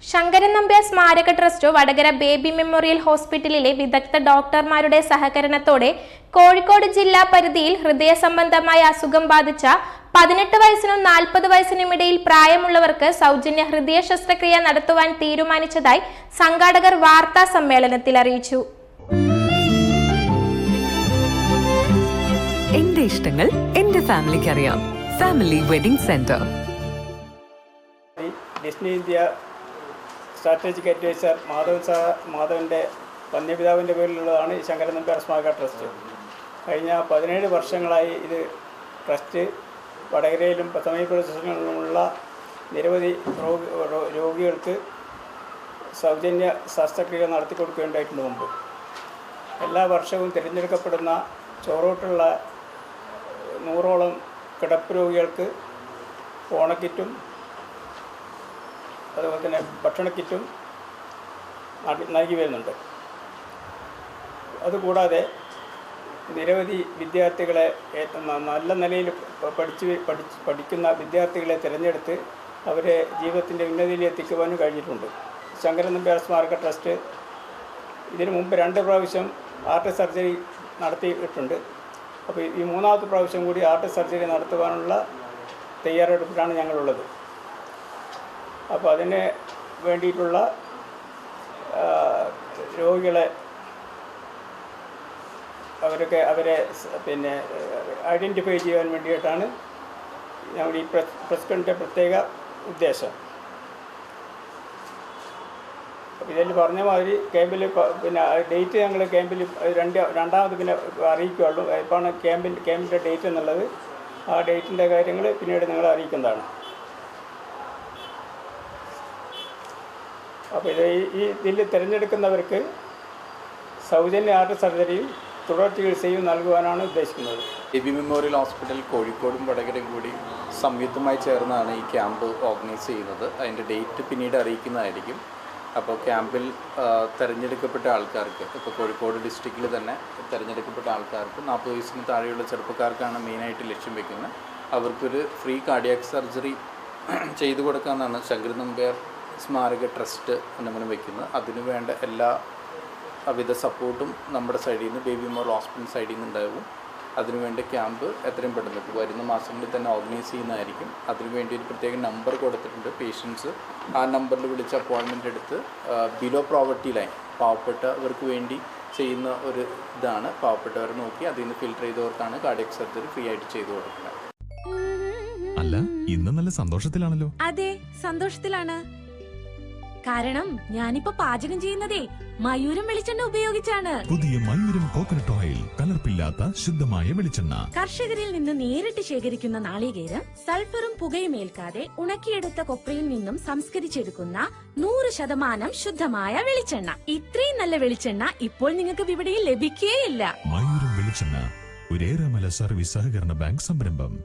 ശങ്കരൻ നമ്പ്യാർ സ്മാരക trust Vadakara baby memorial ഹോസ്പിറ്റലിലെ വിദഗ്ധ ഡോക്ടർമാരുടെ സഹകരണത്തോടെ കോഴിക്കോട് ജില്ലാ പരിധിയിൽ ഹൃദയ സംബന്ധമായ അസുഖം ബാധിച്ച 18 വയസ്സിനും 40 വയസ്സിനുമിടയിൽ പ്രായമുള്ളവർക്ക് സൗജന്യ ഹൃദയ ശസ്ത്രക്രിയ നടത്തുവാൻ തീരുമാനിച്ചതായി സംഘാടകർ വാർത്താ സമ്മേളനത്തിൽ അറിയിച്ചു. എന്റെ ഇഷ്ടങ്ങൾ എന്റെ ഫാമിലിക്ക് അറിയാം. Family wedding centre. Disney India strategic adviser മാധവൻ്റെ വന്യപിതാവിൻ്റെ പേരിലുള്ളതാണ് ഈ ശങ്കരൻ നമ്പ്യാർ സ്മാരക ട്രസ്റ്റ്. കഴിഞ്ഞ 17 വർഷങ്ങളായി ഇത് ട്രസ്റ്റ് വടകരയിലും സമീപപ്രദേശങ്ങളിലുമുള്ള നിരവധി രോഗികൾക്ക് സൗജന്യ ശസ്ത്രക്രിയ നടത്തിക്കൊടുക്കുകയുണ്ടായിട്ടുണ്ട് മുമ്പ്. എല്ലാ വർഷവും തിരഞ്ഞെടുക്കപ്പെടുന്ന ചോറോട്ടുള്ള 100ഓളം കിടപ്പ് രോഗികൾക്ക് ഓണക്കിറ്റും അതുപോലെ തന്നെ ഭക്ഷണക്കിറ്റും നൽകി വരുന്നുണ്ട്. അതുകൂടാതെ നിരവധി വിദ്യാർത്ഥികളെ നല്ല നിലയിൽ പഠിക്കുന്ന വിദ്യാർത്ഥികളെ തിരഞ്ഞെടുത്ത് അവരെ ജീവിതത്തിൻ്റെ ഉന്നതിയിൽ എത്തിക്കുവാനും കഴിഞ്ഞിട്ടുണ്ട്. ശങ്കരൻ നമ്പ്യാർ സ്മാരക ട്രസ്റ്റ് ഇതിനു മുമ്പ് 2 പ്രാവശ്യം ഹാർട്ട് സർജറി നടത്തിയിട്ടുണ്ട്. അപ്പോൾ ഈ 3ാമത്തെ പ്രാവശ്യം കൂടി ഹാർട്ട് സർജറി നടത്തുവാനുള്ള തയ്യാറെടുപ്പിലാണ് ഞങ്ങളുള്ളത്. അപ്പോൾ അതിന് വേണ്ടിയിട്ടുള്ള രോഗികളെ അവരെ ഐഡൻറ്റിഫൈ ചെയ്യാൻ വേണ്ടിയിട്ടാണ് ഞങ്ങൾ ഈ പ്രസിഡൻ്റിൻ്റെ പ്രത്യേക ഉദ്ദേശം. അപ്പോൾ ഇതിൽ പറഞ്ഞ മാതിരി ക്യാമ്പിൽ ഡേറ്റ് ഞങ്ങൾ ക്യാമ്പിൽ രണ്ടാമത് അറിയിക്കുകയുള്ളൂ. എപ്പോഴാണ് ക്യാമ്പിൻ്റെ ഡേറ്റ് എന്നുള്ളത്, ആ ഡേറ്റിൻ്റെ കാര്യങ്ങൾ പിന്നീട് നിങ്ങളെ അറിയിക്കുന്നതാണ്. അപ്പോൾ ഇതിൽ തിരഞ്ഞെടുക്കുന്നവർക്ക് സൗജന്യ ഹാർട്ട് സർജറിയും തുടർ ചികിത്സയും നൽകുവാനാണ് ഉദ്ദേശിക്കുന്നത്. ബേബി മെമ്മോറിയൽ ഹോസ്പിറ്റൽ കോഴിക്കോടും വടകരയും കൂടി സംയുക്തമായി ചേർന്നാണ് ഈ ക്യാമ്പ് ഓർഗനൈസ് ചെയ്യുന്നത്. അതിൻ്റെ ഡേറ്റ് പിന്നീട് അറിയിക്കുന്നതായിരിക്കും. അപ്പോൾ ക്യാമ്പിൽ തിരഞ്ഞെടുക്കപ്പെട്ട ആൾക്കാർക്ക്, ഇപ്പോൾ കോഴിക്കോട് ഡിസ്ട്രിക്റ്റിൽ തന്നെ തിരഞ്ഞെടുക്കപ്പെട്ട ആൾക്കാർക്ക് 40 വയസ്സിന് താഴെയുള്ള ചെറുപ്പക്കാർക്കാണ് മെയിനായിട്ട് ലക്ഷ്യം വയ്ക്കുന്നത്. അവർക്കൊരു ഫ്രീ കാർഡിയാക് സർജറി ചെയ്തു കൊടുക്കാമെന്നാണ് ശങ്കരൻ നമ്പ്യാർ സ്മാരക ട്രസ്റ്റ് നമ്മൾ വയ്ക്കുന്നത്. അതിനു വേണ്ട എല്ലാവിധ സപ്പോർട്ടും നമ്മുടെ സൈഡിൽ നിന്ന് ബേബി മെമ്മോറിയൽ ഹോസ്പിറ്റൽ സൈഡിൽ നിന്ന് ഉണ്ടാകും. അതിനുവേണ്ട ക്യാമ്പ് എത്രയും പെട്ടെന്ന് വരുന്ന മാസങ്ങളിൽ തന്നെ ഓർഗനൈസ് ചെയ്യുന്നതായിരിക്കും. അതിനുവേണ്ടി ഒരു പ്രത്യേക നമ്പർ കൊടുത്തിട്ടുണ്ട്. പേഷ്യൻസ് ആ നമ്പറിൽ വിളിച്ച് അപ്പോയിൻമെൻ്റ് എടുത്ത് ബിലോ പോവർട്ടി ലൈൻ പാവപ്പെട്ടവർക്ക് വേണ്ടി ചെയ്യുന്ന ഒരു ഇതാണ്. പാവപ്പെട്ടവരെ നോക്കി അതിൽ നിന്ന് ഫിൽട്ടർ ചെയ്തവർക്കാണ് കാർഡിയക് സർജറി ഫ്രീ ആയിട്ട് ചെയ്തു കൊടുക്കുന്നത്. അല്ല, ഇന്ന് നല്ല സന്തോഷത്തിലാണല്ലോ? അതെ, സന്തോഷത്തിലാണ്. കാരണം ഞാനിപ്പോ പാചകം ചെയ്യുന്നതേ മയൂരം വെളിച്ചെണ്ണ ഉപയോഗിച്ചാണ്. പുതിയ മയൂരം കോക്കനട്ട് ഓയിൽ, കലർപ്പില്ലാത്ത ശുദ്ധമായ വെളിച്ചെണ്ണ. കർഷകരിൽ നിന്ന് നേരിട്ട് ശേഖരിക്കുന്ന നാളികേരം സൾഫറും പുകയും ഏൽക്കാതെ ഉണക്കിയെടുത്ത കൊപ്രയിൽ നിന്നും സംസ്കരിച്ചെടുക്കുന്ന 100% ശുദ്ധമായ വെളിച്ചെണ്ണ. ഇത്രയും നല്ല വെളിച്ചെണ്ണ ഇപ്പോൾ നിങ്ങൾക്ക് വിപണിയിൽ ലഭിക്കുകയില്ല. മയൂരം വെളിച്ചെണ്ണ, ഒരു ഏറെമല സർവീസ് സഹകരണ ബാങ്ക് സംരംഭം.